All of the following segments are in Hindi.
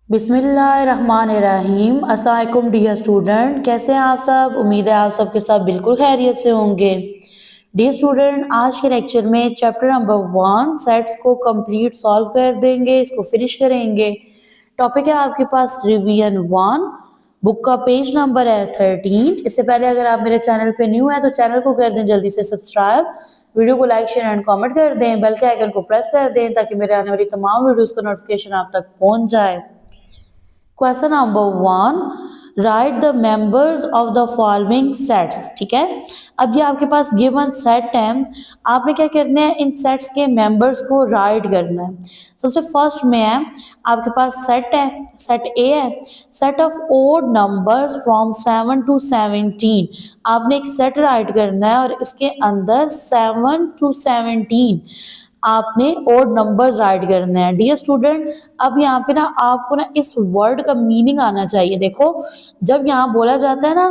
बिस्मिल्लाहिर्रहमानिर्रहीम। अस्सलाम वालेकुम डियर स्टूडेंट, कैसे हैं आप सब। उम्मीद है आप सबके सब बिल्कुल खैरियत से होंगे। डियर स्टूडेंट, आज के लेक्चर में चैप्टर नंबर 1 सेट्स को कंप्लीट सॉल्व कर देंगे, इसको फिनिश करेंगे। टॉपिक है आपके पास रिवीजन 1। बुक का पेज नंबर है 13। इससे पहले अगर आप मेरे चैनल पे न्यू है तो चैनल को कर दें जल्दी से सब्सक्राइब, वीडियो को लाइक शेयर एंड कमेंट कर दें, बेल के आइकन को प्रेस कर दें ताकि मेरे आने वाली तमाम वीडियोस का नोटिफिकेशन आप तक पहुंच जाए। Question number 1, right the members of the following sets. ठीक है, अब ये आपके पास गिवन सेट है, आपने क्या करना है, इन सेट्स के मेंबर्स को राइट करना है। सबसे फर्स्ट में है आपके पास सेट है, सेट ए है, set of odd numbers from 7 to 17। आपने एक सेट राइट करना है और इसके अंदर 7 to 17 आपने ओड नंबर्स राइट करने हैं। डियर स्टूडेंट, अब यहाँ पे ना आपको ना इस वर्ड का मीनिंग आना चाहिए। देखो, जब यहाँ बोला जाता है ना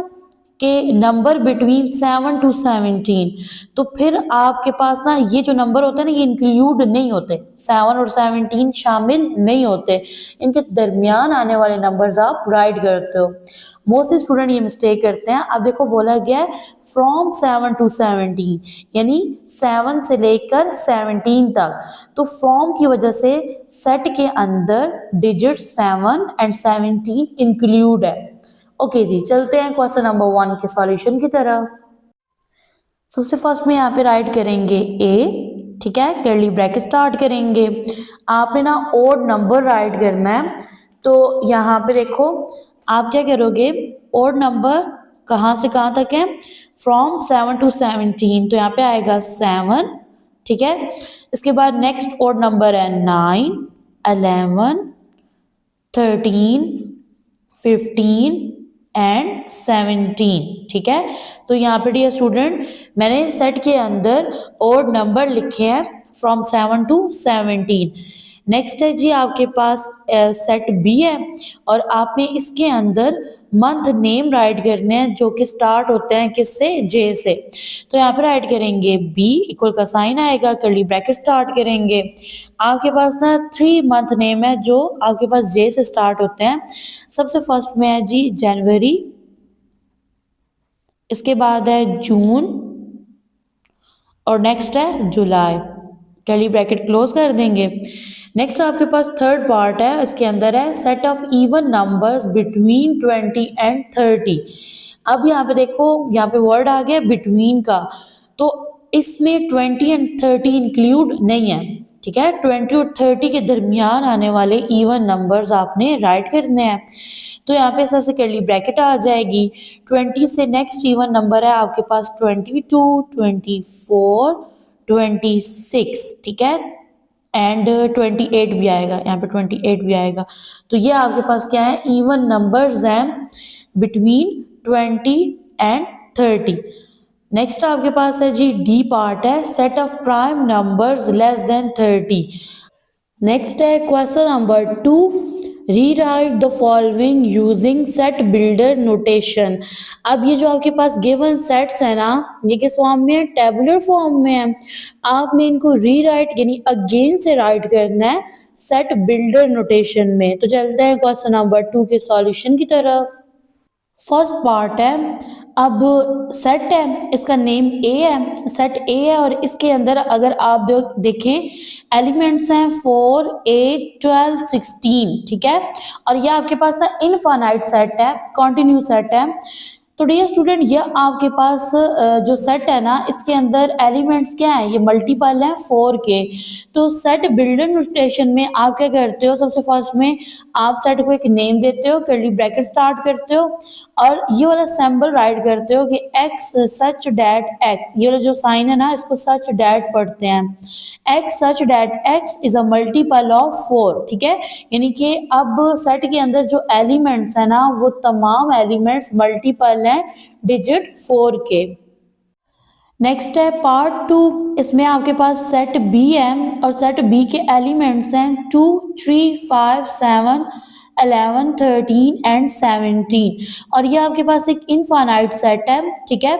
कि नंबर बिटवीन 7 to 17, तो फिर आपके पास ना ये जो नंबर होते हैं ना, ये इंक्लूड नहीं होते, 7 और 17 शामिल नहीं होते, इनके दरमियान आने वाले नंबर्स आप राइट करते हो। मोस्टली स्टूडेंट ये मिस्टेक करते हैं। अब देखो बोला गया है फ्रॉम 7 to 17, यानी 7 से लेकर 17 तक, तो फ्रॉम की वजह से सेट के अंदर डिजिट 7 एंड 17 इंक्लूड है। ओके जी, चलते हैं क्वेश्चन नंबर 1 के सॉल्यूशन की तरफ। सबसे फर्स्ट में यहाँ पे राइट करेंगे ए, ठीक है, कर्ली ब्रैकेट स्टार्ट करेंगे। आपने ना ओड नंबर राइट करना है, तो यहाँ पे देखो आप क्या करोगे, ओड नंबर कहाँ से कहाँ तक है, फ्रॉम 7 to 17, तो यहाँ पे आएगा 7, ठीक है। इसके बाद नेक्स्ट ओड नंबर है 9, 11, 13, 15 एंड 17, ठीक है। तो यहाँ पे डियर स्टूडेंट मैंने सेट के अंदर ओड नंबर लिखे हैं फ्रॉम 7 to 17। नेक्स्ट है जी आपके पास सेट बी है, और आपने इसके अंदर मंथ नेम राइट करने हैं जो कि स्टार्ट होते हैं किससे, जे से। तो यहाँ पे राइट करेंगे बी, इक्वल का साइन आएगा, कर्ली ब्रैकेट स्टार्ट करेंगे। आपके पास ना 3 मंथ नेम है जो आपके पास जे से स्टार्ट होते हैं। सबसे फर्स्ट में है जी जनवरी, इसके बाद है जून, और नेक्स्ट है जुलाई। कर्ली ब्रैकेट क्लोज कर देंगे। नेक्स्ट आपके पास थर्ड पार्ट है, इसके अंदर है set of even numbers between 20 and 30। अब यहाँ पे देखो, यहाँ पे वर्ड आ गया बिटवीन का, तो इसमें 20 एंड 30 इंक्लूड नहीं है, ठीक है। 20 और 30 के दरमियान आने वाले इवन नंबर्स आपने राइट करने हैं। तो यहाँ पे ऐसा से कर्ली ब्रैकेट आ जाएगी। 20 से नेक्स्ट इवन नंबर है आपके पास 22, 24, 26, ठीक है, एंड 28 भी आएगा, यहाँ पे 28 भी आएगा। तो ये आपके पास क्या है, इवन नंबर्स हैं बिटवीन 20 एंड 30। नेक्स्ट आपके पास है जी डी पार्ट है, set of prime numbers less than 30। Next है question number 2, rewrite the following using set builder notation. अब ये जो आपके पास गिवन सेट्स है ना, ये किस फॉर्म में है, टेबुलर फॉर्म में है। आपने इनको रीराइट यानी अगेन से राइट करना है सेट बिल्डर नोटेशन में। तो चलते हैं क्वेश्चन नंबर 2 के सॉल्यूशन की तरफ। फर्स्ट पार्ट है, अब सेट है, इसका नेम ए है, सेट ए है, और इसके अंदर अगर आप देखें एलिमेंट्स हैं 4, 8, 12, 16, ठीक है। और ये आपके पास ना इनफाइनाइट सेट है, कॉन्टिन्यू सेट है। तो डियर स्टूडेंट, ये आपके पास जो सेट है ना, इसके अंदर एलिमेंट्स क्या है, ये मल्टीपल है 4 के। तो सेट बिल्डर नोटेशन में आप क्या करते हो, सबसे फर्स्ट में आप सेट को एक नेम देते हो, कर्ली ब्रैकेट स्टार्ट करते हो, और ये वाला सिंबल राइट करते हो कि एक्स सच डैट एक्स, ये वाला जो साइन है ना, इसको सच डैट पढ़ते हैं। X such that x is a multiple of 4, ठीक है। यानी कि अब सेट के अंदर जो एलिमेंट्स है ना, वो तमाम एलिमेंट्स मल्टीपल हैं डिजिट 4 के। नेक्स्ट है पार्ट 2, इसमें आपके पास सेट बी है, और सेट बी के एलिमेंट्स हैं 2, 3, 5, 7, 11, 13 एंड 17, और ये आपके पास एक इनफाइनाइट सेट है, ठीक है।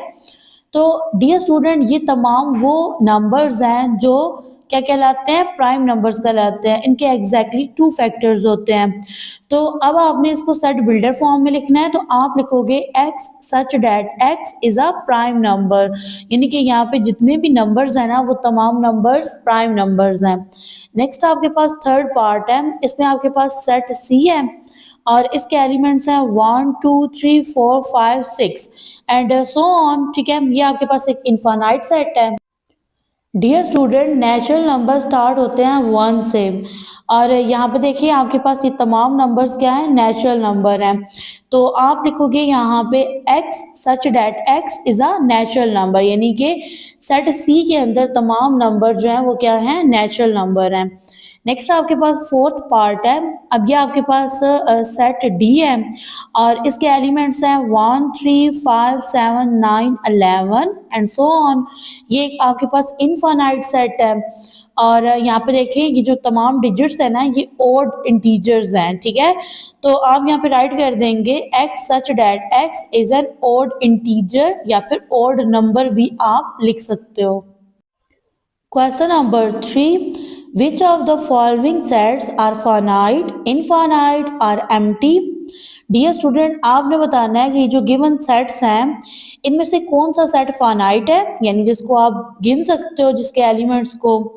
तो डियर स्टूडेंट, ये तमाम वो नंबर्स हैं जो क्या कहलाते हैं, प्राइम नंबर्स कहलाते हैं। इनके एग्जैक्टली 2 फैक्टर्स होते हैं। तो अब आपने इसको सेट बिल्डर फॉर्म में लिखना है, तो आप लिखोगे x such that x is a prime number, यानी कि यहाँ पे जितने भी नंबर्स हैं ना वो तमाम नंबर्स प्राइम नंबर्स हैं। नेक्स्ट आपके पास थर्ड पार्ट है, इसमें आपके पास सेट C है और इसके एलिमेंट्स हैं 1 2 3 4 5 6 एंड सो ऑन, ठीक है। ये आपके पास एक इनफाइनाइट सेट है। Dear student, natural number start होते हैं 1 से और यहाँ पे देखिए आपके पास ये तमाम नंबर्स क्या है, नेचुरल नंबर हैं। तो आप लिखोगे यहाँ पे x such that x is a natural number, यानी कि सेट C के अंदर तमाम नंबर जो हैं वो क्या हैं, नेचुरल नंबर हैं। नेक्स्ट आपके पास फोर्थ पार्ट है। अब ये आपके पास सेट D है और इसके एलिमेंट्स हैं 1 3 5 7 9 11 एंड सो ऑन। ये आपके पास इनफाइनाइट सेट है और यहाँ पे देखिए ये जो तमाम डिजिट्स है ना ये ओड इंटीजर्स हैं, ठीक है। तो आप यहाँ पे राइट कर देंगे x such that x is an odd integer या फिर ओड नंबर भी आप लिख सकते हो। Question number 3. Which of the following sets are finite, infinite or empty? Dear student, आपने बताना है कि जो गिवन सेट्स हैं इनमें से कौन सा सेट फाइनाइट है, यानी जिसको आप गिन सकते हो जिसके एलिमेंट्स को,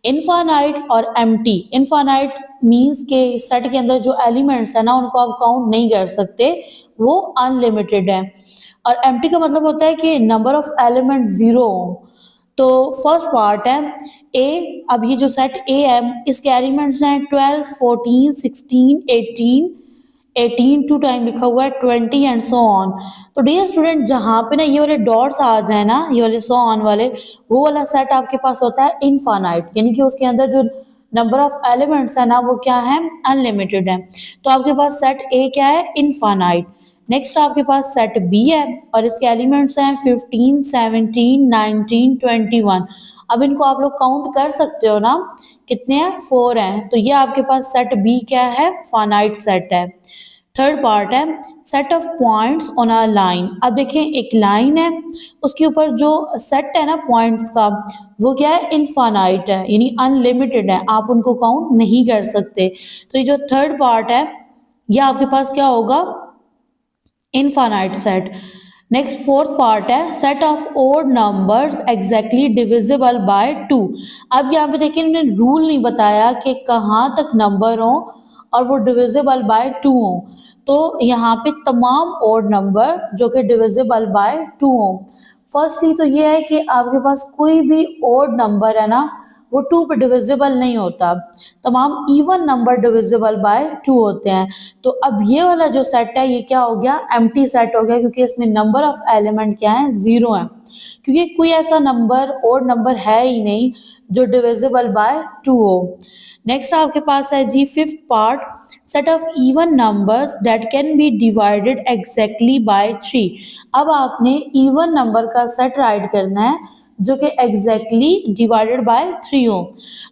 इनफाइनाइट और एम्प्टी। इनफाइनाइट मीन्स के सेट के अंदर जो एलिमेंट्स है ना उनको आप काउंट नहीं कर सकते, वो अनलिमिटेड है। और एम्प्टी का मतलब होता है कि नंबर ऑफ एलिमेंट जीरो हो। तो फर्स्ट पार्ट है ए। अब ये जो सेट ए है इसके एलिमेंट्स हैं 12 14 16 18 18 टू टाइम लिखा हुआ है 20 एंड सो ऑन। तो डियर स्टूडेंट, जहाँ पे ना ये वाले डॉट्स आ जाए ना, ये वाले सो ऑन वाले, वो वाला सेट आपके पास होता है इनफाइनाइट, यानी कि उसके अंदर जो नंबर ऑफ एलिमेंट्स है ना वो क्या है, अनलिमिटेड है। तो आपके पास सेट ए क्या है, इनफाइनाइट। नेक्स्ट आपके पास सेट बी है और इसके एलिमेंट्स हैं 15 17 19 21। अब इनको आप लोग काउंट कर सकते हो ना, कितने हैं, 4 हैं। तो ये आपके पास सेट बी क्या है, फाइनाइट सेट है। थर्ड पार्ट है set of points on a line. अब देखें एक लाइन है, उसके ऊपर जो सेट है ना पॉइंट्स का वो क्या है, इनफाइनाइट है, यानी अनलिमिटेड है, आप उनको काउंट नहीं कर सकते। तो ये जो थर्ड पार्ट है ये आपके पास क्या होगा, infinite set. Next fourth part है set of odd numbers exactly divisible by 2। अब यहाँ पे देखिए इन्होंने रूल नहीं बताया कि कहाँ तक नंबर हो और वो डिविजिबल बाय 2 हो। तो यहाँ पे तमाम ओड नंबर जो कि डिविजिबल बाय 2 हो। फर्स्टली तो ये है कि आपके पास कोई भी ओड नंबर है ना वो 2 पे डिविजिबल नहीं होता, तमाम इवन नंबर डिविजिबल बाय 2 होते हैं। तो अब ये वाला जो सेट है ये क्या हो गया, एम्प्टी सेट हो गया, क्योंकि इसमें नंबर ऑफ एलिमेंट क्या है, 0 है, क्योंकि कोई ऐसा नंबर ओड नंबर है ही नहीं जो डिविजिबल बाय 2 हो। नेक्स्ट आपके पास है जी fifth part, set of even numbers that can be divided exactly by 3। अब आपने इवन नंबर का सेट राइट करना है जो कि एग्जैक्टली डिवाइडेड बाय 3 हो।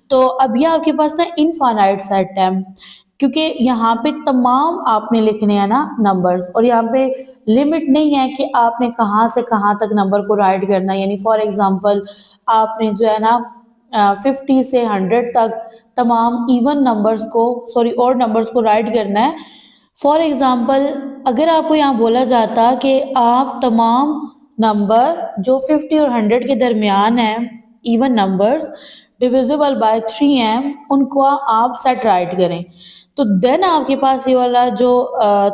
तो अब ये आपके पास ना इनफाइनाइट सेट है, क्योंकि यहाँ पे तमाम आपने लिखने हैं ना नंबर्स, और यहाँ पे लिमिट नहीं है कि आपने कहाँ से कहाँ तक नंबर को राइट करना है। यानी फॉर एग्जांपल आपने जो है ना 50 से 100 तक तमाम इवन नंबर्स को, सॉरी ऑड नंबर्स को राइट करना है। फॉर एग्जांपल अगर आपको यहाँ बोला जाता कि आप तमाम नंबर जो 50 और 100 के दरमियान है, इवन नंबर्स डिविजिबल बाय 3 हैं, उनको आप सेट राइट करें, तो देन आपके पास ये वाला जो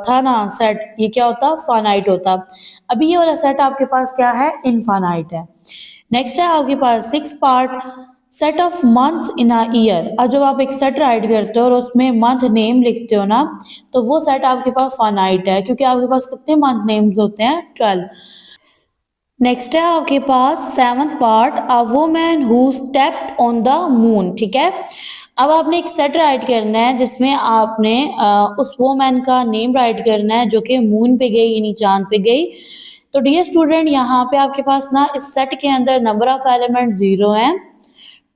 था ना सेट, ये क्या होता, फाइनाइट होता। अभी ये वाला सेट आपके पास क्या है, इनफाइनाइट है। नेक्स्ट है आपके पास six part, set of months in a year. अब जब आप एक सेट राइट करते हो और उसमें मंथ नेम लिखते हो ना, तो वो सेट आपके पास फाइनाइट है, क्योंकि आपके पास कितने मंथ नेम्स होते हैं, 12। नेक्स्ट है आपके पास seventh part, a woman who stepped on the moon. ठीक है, अब आपने एक सेट राइट करना है जिसमें आपने उस वुमन का नेम राइट करना है जो कि मून पे गई, यानी चांद पे गई। तो डियर स्टूडेंट, यहाँ पे आपके पास ना इस सेट के अंदर नंबर ऑफ एलिमेंट 0 हैं।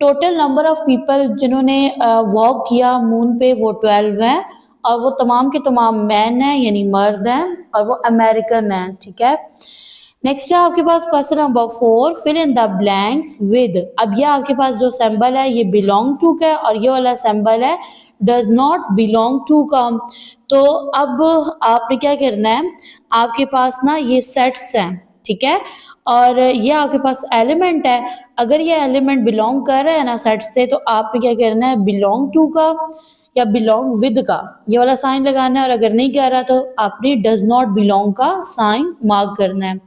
टोटल नंबर ऑफ पीपल जिन्होंने वॉक किया मून पे वो 12 हैं, और वो तमाम के तमाम मैन हैं, यानी मर्द हैं, और वो अमेरिकन हैं। ठीक है, नेक्स्ट है आपके पास question number 4, fill in the blanks with. अब ये आपके पास जो सिंबल है ये बिलोंग टू का है और ये वाला सिंबल है डज नॉट बिलोंग टू का। तो अब आपने क्या करना है, आपके पास ना ये सेट्स हैं, ठीक है, और ये आपके पास एलिमेंट है। अगर ये एलिमेंट बिलोंग कर रहा है ना सेट से, तो आपने क्या करना है, बिलोंग टू का या बिलोंग विद का ये वाला साइन लगाना है, और अगर नहीं कर रहा तो आपने डज नॉट बिलोंग का साइन मार्क करना है।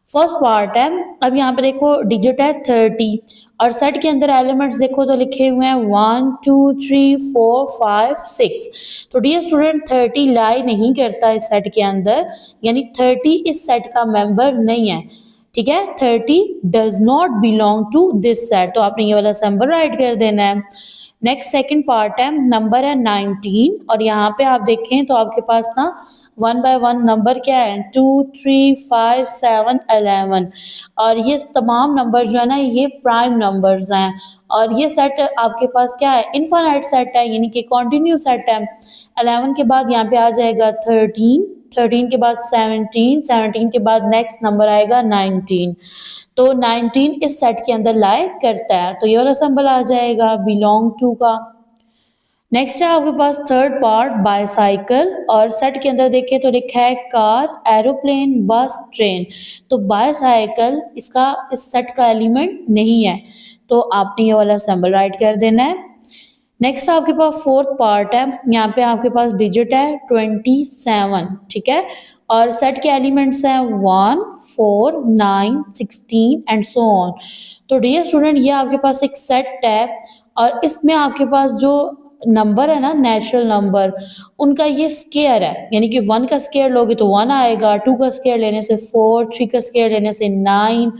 फर्स्ट पार्ट है, अब यहाँ पे देखो डिजिट है 30 और सेट के अंदर एलिमेंट्स देखो तो लिखे हुए हैं 1 2 3 4 5 6। तो डियर स्टूडेंट 30 लाई नहीं करता इस सेट के अंदर, यानी 30 इस सेट का मेंबर नहीं है, ठीक है। 30 does not belong to this set, तो आपने ये वाला सिंबल राइट कर देना है। नेक्स्ट सेकंड पार्ट है, नंबर है 19 और यहाँ पे आप देखें तो आपके पास ना 1 बाय 1 नंबर क्या है, 2 3 5 7 11, और ये तमाम नंबर जो है ना ये प्राइम नंबर्स हैं, और ये सेट आपके पास क्या है, इनफाइनाइट सेट है, यानी कि कॉन्टिन्यू सेट है। 11 के बाद यहाँ पे आ जाएगा 13, 13 के बाद 17, 17 के बाद नेक्स्ट नंबर आएगा 19। तो 19 इस सेट के अंदर लाई करता है, तो ये वाला सिंबल आ जाएगा बिलोंग टू का। नेक्स्ट है आपके पास थर्ड पार्ट बाईसाइकिल, और सेट के अंदर देखें तो लिखा है कार, एरोप्लेन, बस, ट्रेन। तो बाईसाइकिल इसका इस सेट का एलिमेंट नहीं है, तो आपने ये वाला सिंबल राइट कर देना है। नेक्स्ट आपके पास फोर्थ पार्ट है, यहाँ पे आपके पास डिजिट है 27, ठीक है, और सेट के एलिमेंट्स हैं 1 4 9 16 एंड सो ऑन। तो डियर स्टूडेंट ये आपके पास एक सेट है, और इसमें आपके पास जो नंबर है ना नेचुरल नंबर, उनका ये स्केयर है, यानी कि 1 का स्केयर लोगे तो 1 आएगा, 2 का स्केयर लेने से 4, 3 का स्केयर लेने से 9,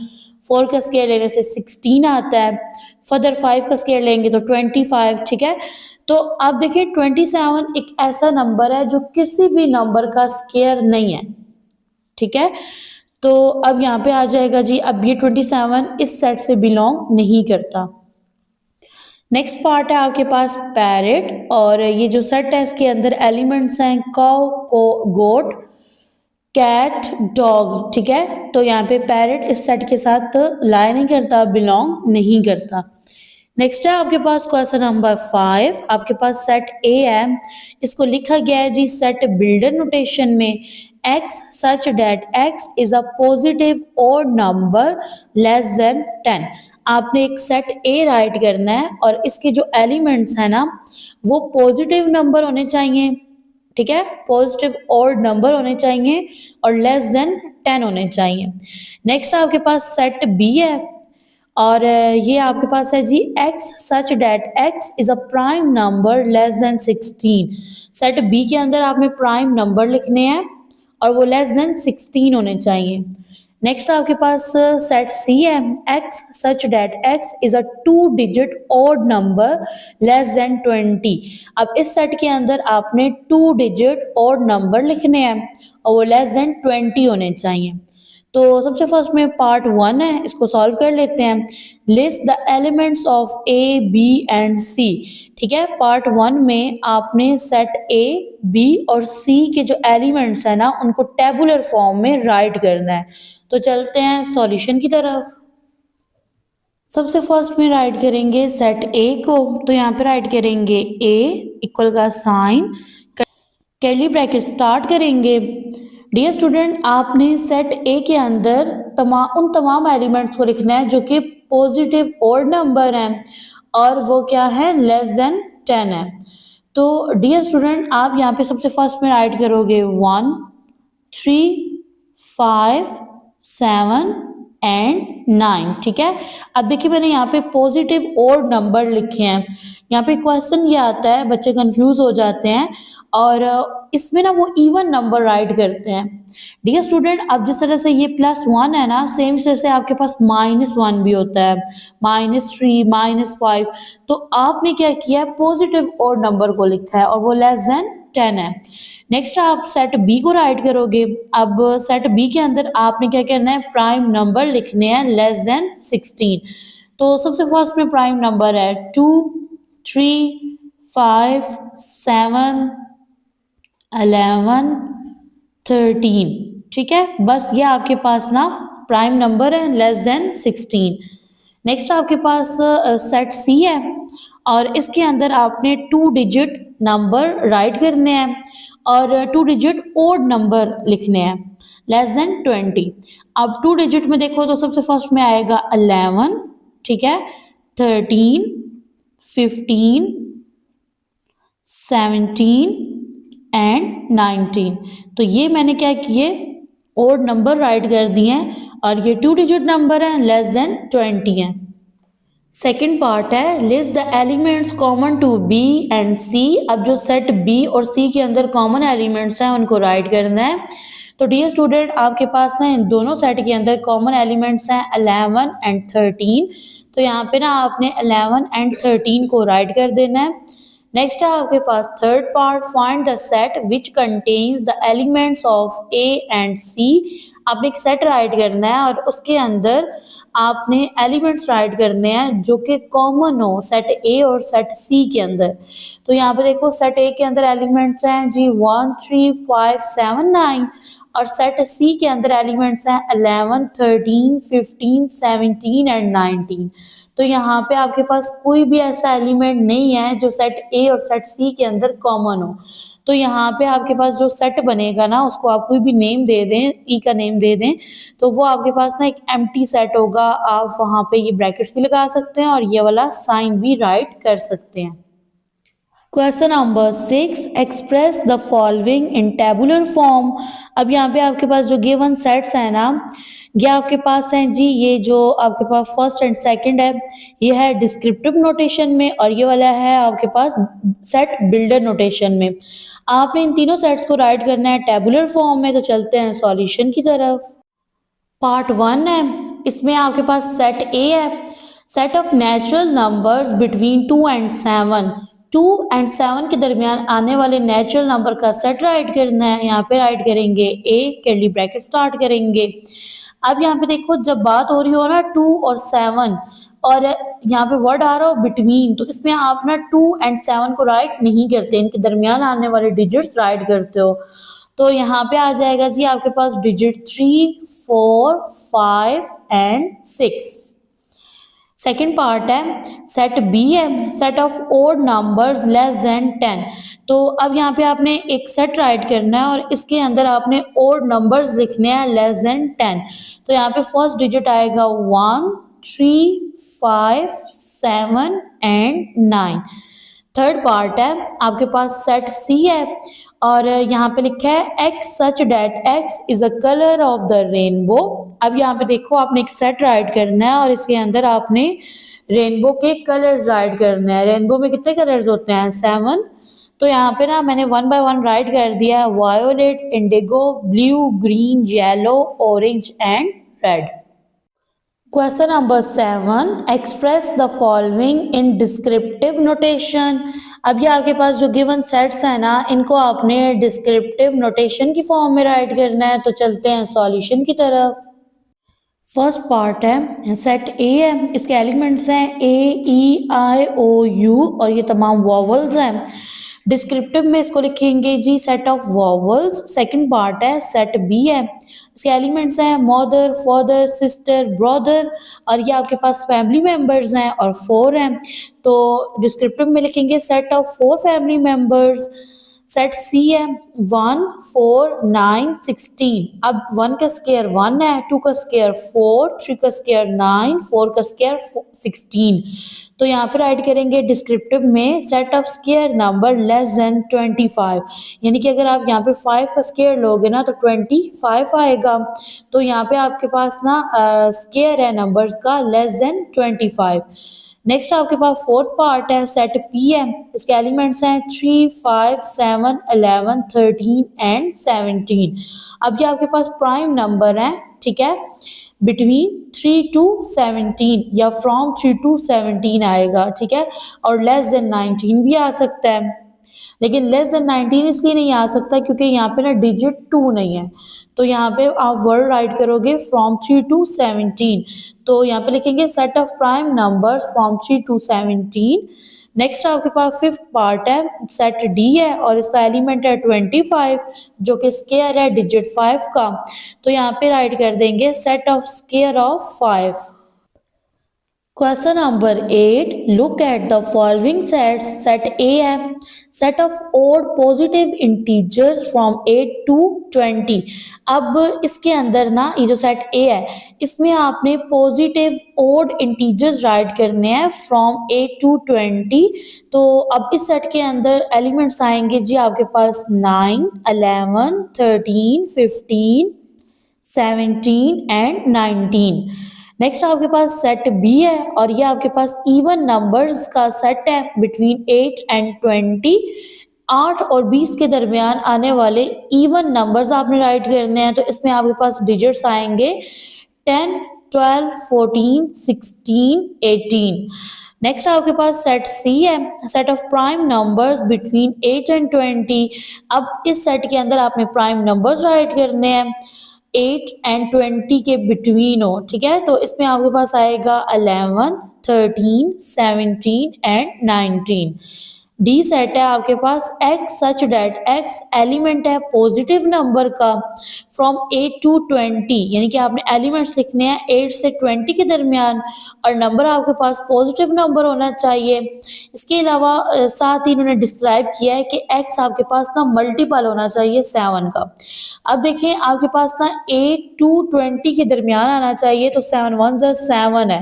4 का स्केयर लेने से 16 आता है, फर्दर 5 का स्केयर लेंगे तो 25, ठीक है। तो आप देखिए 27 एक ऐसा नंबर है जो किसी भी नंबर का स्केयर नहीं है, ठीक है। तो अब यहाँ पे आ जाएगा जी, अब ये 27 इस सेट से बिलोंग नहीं करता। नेक्स्ट पार्ट है आपके पास पैरेट, और ये जो सेट है इसके अंदर एलिमेंट्स हैं काउ, को गोट, कैट, डॉग, ठीक है। तो यहाँ पे पैरेट इस सेट के साथ लाई नहीं करता, बिलोंग नहीं करता। नेक्स्ट है आपके पास क्वेश्चन नंबर 5, आपके पास सेट ए है, इसको लिखा गया है जी सेट बिल्डर नोटेशन में, x such that x is a positive odd number less than 10। आपने एक सेट ए राइट करना है और इसके जो एलिमेंट्स हैं ना वो पॉजिटिव नंबर होने चाहिए, ठीक है, पॉजिटिव ऑड नंबर होने चाहिए और लेस देन 10 होने चाहिए। नेक्स्ट आपके पास सेट बी है, और ये आपके पास है जी x such that x is a prime number less than 16। Set B के अंदर आपने प्राइम नंबर लिखने हैं और वो लेस देन 16 होने चाहिए। नेक्स्ट आपके पास सेट सी है, x such that x is a 2 digit odd number less than 20। अब इस सेट के अंदर आपने 2 डिजिट ऑड नंबर लिखने हैं और वो लेस देन 20 होने चाहिए। तो सबसे फर्स्ट में पार्ट 1 है, इसको सॉल्व कर लेते हैं। List the elements of A B and C, ठीक है। पार्ट 1 में आपने सेट ए बी और सी के जो एलिमेंट्स हैं ना उनको टेबुलर फॉर्म में राइट करना है। तो चलते हैं सॉल्यूशन की तरफ। सबसे फर्स्ट में राइट करेंगे सेट ए को, तो यहाँ पे राइट करेंगे ए इक्वल का साइन, कर्ली ब्रैकेट स्टार्ट करेंगे। डियर स्टूडेंट आपने सेट ए के अंदर उन तमाम एलिमेंट्स को लिखना है जो कि पॉजिटिव ऑड नंबर हैं और वो क्या है, लेस देन 10 है। तो डियर स्टूडेंट आप यहाँ पे सबसे फर्स्ट में राइट करोगे 1 3 5 7 एंड 9, ठीक है। अब देखिए मैंने यहाँ पे पॉजिटिव ऑड नंबर लिखे हैं। यहाँ पे क्वेश्चन ये आता है, बच्चे कंफ्यूज हो जाते हैं और इसमें ना वो इवन नंबर राइट करते हैं। डियर स्टूडेंट अब जिस तरह से ये +1 है ना, सेम तरह से आपके पास -1 भी होता है, -3 -5। तो आपने क्या किया है, पॉजिटिव ऑड नंबर को लिखा है और वो लेस देन 10 है। नेक्स्ट आप सेट बी को राइट करोगे। अब सेट बी के अंदर आपने क्या करना है, प्राइम नंबर लिखने हैं लेस देन 16। तो सबसे फर्स्ट में प्राइम नंबर है 2 3 5 7 11 13, ठीक है, बस ये आपके पास ना प्राइम नंबर है लेस देन 16। नेक्स्ट आपके पास सेट सी है और इसके अंदर आपने 2 डिजिट नंबर राइट करने हैं और 2 डिजिट ओड नंबर लिखने हैं लेस देन 20। अब 2 डिजिट में देखो तो सबसे फर्स्ट में आएगा 11, ठीक है, 13, 15, 17 एंड 19। तो ये मैंने क्या किए, ओड नंबर राइट कर दिए हैं और ये 2 डिजिट नंबर है लेस देन 20 है। सेकेंड पार्ट है list the elements common to B and C. अब जो सेट बी और सी के अंदर कॉमन एलिमेंट्स हैं उनको राइट करना है। तो डियर स्टूडेंट आपके पास ना इन दोनों सेट के अंदर कॉमन एलिमेंट्स हैं 11 एंड 13। तो यहाँ पे ना आपने 11 एंड 13 को राइट कर देना है। नेक्स्ट है आपके पास third part, find the set which contains the elements of A and C. आपने एक सेट राइट करना है और उसके अंदर आपने एलिमेंट्स राइट करने हैं जो कि कॉमन हो सेट ए और सेट सी के अंदर। तो यहाँ पे देखो सेट ए के अंदर एलिमेंट्स हैं जी 1 3 5 7 9 और सेट सी के अंदर एलिमेंट्स हैं 11 13 15 17 एंड 19। तो यहाँ पे आपके पास कोई भी ऐसा एलिमेंट नहीं है जो सेट ए और सेट सी के अंदर कॉमन हो। तो यहाँ पे आपके पास जो सेट बनेगा ना उसको आप कोई भी नेम दे दें, ई का नेम दे दें, तो वो आपके पास ना एक एम्प्टी सेट होगा। आप वहाँ पे ये ब्रैकेट्स भी लगा सकते हैं और ये वाला साइन भी राइट कर सकते हैं। Question number 6, express the following in tabular form. अब यहाँ पे आपके पास जो गिवन सेट्स है ना ये आपके पास हैं जी, ये जो आपके पास फर्स्ट एंड सेकंड है ये है डिस्क्रिप्टिव नोटेशन में और ये वाला है आपके पास सेट बिल्डर नोटेशन में। आपने इन तीनों सेट्स को राइट करना है टेबुलर फॉर्म में। तो चलते हैं सॉल्यूशन की तरफ। पार्ट 1 है, इसमें आपके पास सेट ए है, set of natural numbers between 2 and 7। 2 and 7 के दरमियान आने वाले नेचुरल नंबर का सेट राइट करना है। यहाँ पे राइट करेंगे ए, कर्ली ब्रैकेट स्टार्ट करेंगे। अब यहाँ पे देखो जब बात हो रही हो ना 2 और 7 और यहाँ पे वर्ड आ रहा हो बिटवीन, तो इसमें आप ना 2 एंड 7 को राइट नहीं करते, इनके दरमियान आने वाले डिजिट्स राइट करते हो। तो यहाँ पे आ जाएगा जी आपके पास डिजिट 3 4 5 एंड 6। सेकेंड पार्ट है सेट बी है, set of odd numbers less than 10। तो अब यहाँ पे आपने एक सेट राइट करना है और इसके अंदर आपने ओड नंबर्स लिखने हैं लेस देन 10। तो यहाँ पे फर्स्ट डिजिट आएगा 1 3 5 7 एंड 9। थर्ड पार्ट है आपके पास सेट सी है और यहाँ पे लिखा है x such that x is a colour of the rainbow. अब यहाँ पे देखो आपने एक सेट राइट करना है और इसके अंदर आपने रेनबो के कलर्स राइट करने हैं। रेनबो में कितने कलर्स होते हैं 7। तो यहाँ पे ना मैंने 1 बाय 1 राइट कर दिया है, violet, Indigo, blue, green, yellow, orange and red. Question number 7, express the following in descriptive notation. अब ये आपके पास जो गिवन सेट्स हैं ना इनको आपने डिस्क्रिप्टिव नोटेशन की फॉर्म में राइट करना है। तो चलते हैं सॉल्यूशन की तरफ। फर्स्ट पार्ट है सेट ए है, इसके एलिमेंट्स हैं ए ई आई ओ यू और ये तमाम वॉवल्स हैं। डिस्क्रिप्टिव में इसको लिखेंगे जी set of vowels. Second part है सेट बी है, इसके एलिमेंट्स हैं मदर, फादर, सिस्टर, ब्रदर और ये आपके पास फैमिली मेंबर्स हैं और 4 हैं। तो डिस्क्रिप्टिव में लिखेंगे set of 4 family members. Set C है 1 4 9 16। अब 1 का स्क्वायर 1 है, 2 का स्क्वायर 4, 3 का स्क्वायर 9, 4 का स्क्वायर 16। तो यहाँ पे राइट करेंगे डिस्क्रिप्टिव में set of square number less than 25। यानी कि अगर आप यहाँ पे 5 का स्क्वायर लोगे ना तो 25 आएगा। तो यहाँ पे आपके पास ना स्क्वायर है नंबर्स का लेस देन 25। नेक्स्ट आपके पास फोर्थ पार्ट है सेट पी है, इसके एलिमेंट्स हैं 3 5 7 11 13 एंड 17। अब ये आपके पास प्राइम नंबर है, ठीक है, बिटवीन 3 to 17 या फ्रॉम 3 to 17 आएगा, ठीक है, और लेस देन 19 भी आ सकता है। लेकिन लेस देन 19 इसलिए नहीं आ सकता क्योंकि यहाँ पे ना डिजिट 2 नहीं है। तो यहाँ पे आप वर्ड राइट करोगे फ्रॉम 3 to 17। तो यहाँ पे लिखेंगे set of prime numbers from 3 to 17। Next आपके पास फिफ्थ पार्ट है, सेट डी है और इसका एलिमेंट है 25 जो कि स्क्वायर है डिजिट 5 का। तो यहाँ पे राइट कर देंगे set of square of 5। Question number 8. Look at the following sets. Set A है set of odd positive integers from 8 to 20। अब इसके अंदर ना ये जो सेट A है इसमें आपने पॉजिटिव odd integers राइट करने हैं from 8 to 20। तो अब इस सेट के अंदर एलिमेंट्स आएंगे जी आपके पास 9, 11, 13, 15, 17 एंड 19। नेक्स्ट आपके पास सेट बी है और ये आपके पास इवन नंबर्स का सेट है बिटवीन 8 एंड 20। 8 और 20 के दरमियान आने वाले इवन नंबर्स आपने राइट करने हैं। तो इसमें आपके पास डिजिट्स आएंगे 10, 12, 14, 16, 18। नेक्स्ट आपके पास सेट सी है set of prime numbers between 8 and 20। अब इस सेट के अंदर आपने प्राइम नंबर्स राइट करने हैं 8 एंड 20 के बिटवीन हो, ठीक है। तो इसमें आपके पास आएगा 11, 13, 17 एंड 19। डी सेट है आपके पास x such that x element है पॉजिटिव नंबर का फ्रॉम 8 to 20, यानी कि आपने एलिमेंट्स लिखने हैं 8 से 20 के दरमियान और नंबर आपके पास पॉजिटिव नंबर होना चाहिए। इसके अलावा साथ ही इन्होंने डिस्क्राइब किया है कि एक्स आपके पास ना मल्टीपल होना चाहिए 7 का। अब देखें आपके पास ना 8 to 20 के दरमियान आना चाहिए। तो 7 1 7 है,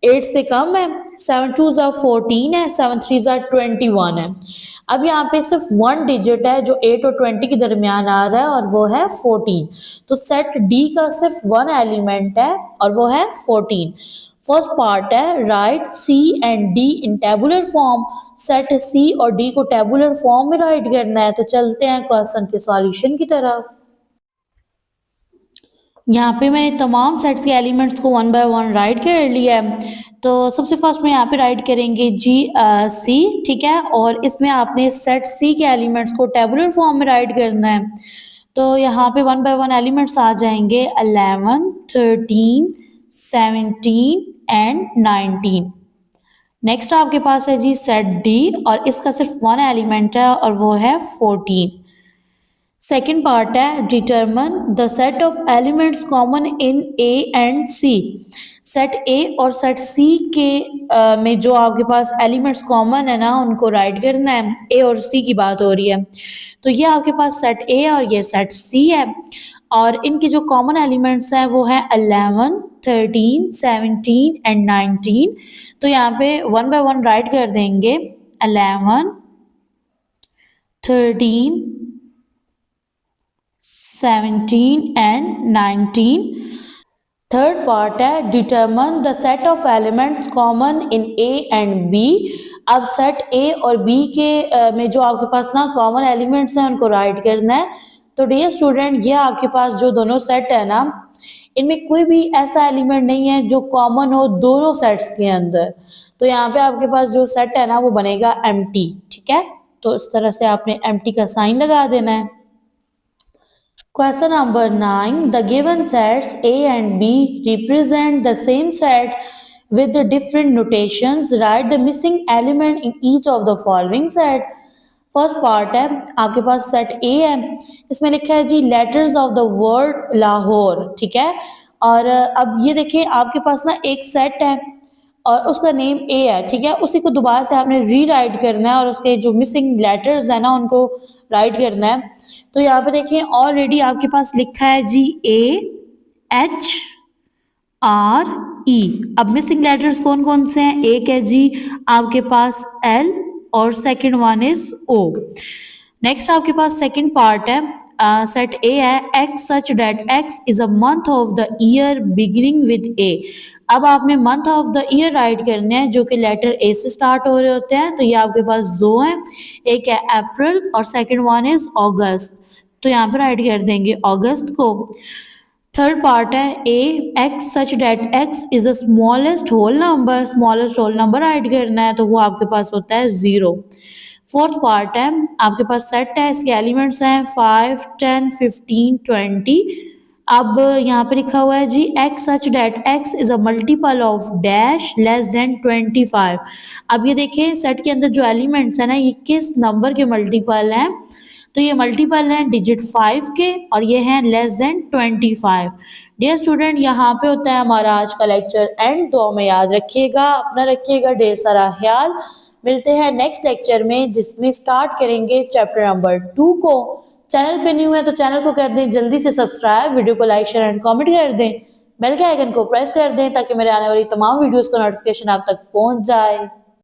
8 से कम है, 7 2 14 है, 7 3 21 है। अब यहाँ पे सिर्फ 1 डिजिट है जो 8 और 20 के दरमियान आ रहा है और वो है 14। तो सेट डी का सिर्फ 1 एलिमेंट है और वो है 14। फर्स्ट पार्ट है write C and D in tabular form. Set C और डी को टेबुलर फॉर्म में राइट करना है। तो चलते हैं क्वेश्चन के सॉल्यूशन की तरफ। यहाँ पे मैंने तमाम सेट्स के एलिमेंट्स को 1 बाय 1 राइट कर लिया है। तो सबसे फर्स्ट में यहाँ पे राइट करेंगे जी सी, ठीक है। और इसमें आपने सेट सी के एलिमेंट्स को टेबुलर फॉर्म में राइट करना है। तो यहाँ पे 1 बाय 1 एलिमेंट्स आ जाएंगे 11, 13, 17 एंड 19। नेक्स्ट आपके पास है जी सेट डी और इसका सिर्फ 1 एलिमेंट है और वो है 14। सेकेंड पार्ट है determine the set of elements common in A and C. Set A और सेट सी के में जो आपके पास एलिमेंट्स कॉमन है ना उनको राइट करना है। ए और सी की बात हो रही है। तो ये आपके पास सेट ए और ये सेट सी है और इनके जो कॉमन एलिमेंट्स हैं वो है 11, 13, 17 एंड 19। तो यहाँ पे 1 बाय 1 राइट कर देंगे 11, 13, 17 एंड 19। थर्ड पार्ट है determine the set of elements common in A and B. अब सेट ए और बी के में जो आपके पास ना कॉमन एलिमेंट्स हैं उनको राइट करना है। तो डियर स्टूडेंट ये आपके पास जो दोनों सेट है ना इनमें कोई भी ऐसा एलिमेंट नहीं है जो कॉमन हो दोनों सेट्स के अंदर। तो यहाँ पे आपके पास जो सेट है ना वो बनेगा एम्प्टी, ठीक है। तो इस तरह से आपने एम्प्टी का साइन लगा देना है। Question number 9. The given sets A and B represent the same set with the different notations. Write the missing element in each of the following set. First part है आपके पास सेट ए है, इसमें लिखा है जी letters of the word Lahore, ठीक है। और अब ये देखें आपके पास ना एक सेट है और उसका नेम ए है, ठीक है। उसी को दोबारा से आपने री राइट करना है और उसके जो मिसिंग लेटर्स है ना उनको राइट करना है। तो यहाँ पे देखिए ऑलरेडी आपके पास लिखा है जी AHRE। अब मिसिंग लेटर्स कौन कौन से हैं? एक है जी आपके पास L और second one is O। Next आपके पास सेकंड पार्ट है सेट ए है x such that x is a month of the year beginning with A. अब आपने month of the year write करने हैं जो कि लेटर ए से स्टार्ट हो रहे होते हैं। तो ये आपके पास दो हैं, एक है अप्रैल और सेकंड वन इज अगस्त। तो यहाँ पे राइट कर देंगे अगस्त को। थर्ड पार्ट है A X such that x is the smallest whole number, smallest whole number write करना है तो वो आपके पास होता है 0। फोर्थ पार्ट है आपके पास सेट है, इसके एलिमेंट्स हैं 5, 10, 15, 20। अब यहाँ पे लिखा हुआ है जी x such that x is a multiple of dash less than 25। अब ये देखिए सेट के अंदर जो एलिमेंट्स है ना ये किस नंबर के मल्टीपल हैं, तो ये मल्टीपल हैं डिजिट 5 के और ये हैं लेस देन 25। डियर स्टूडेंट यहाँ पे होता है हमारा आज का लेक्चर एंड, तो हमें याद रखिएगा, अपना रखिएगा ढेर सारा ख्याल। मिलते हैं नेक्स्ट लेक्चर में जिसमें स्टार्ट करेंगे चैप्टर नंबर 2 को। चैनल पे न्यू है तो चैनल को कर दें जल्दी से सब्सक्राइब, वीडियो को लाइक शेयर एंड कमेंट कर दें, बेल के आइकन को प्रेस कर दें ताकि मेरे आने वाली तमाम वीडियोस का नोटिफिकेशन आप तक पहुंच जाए।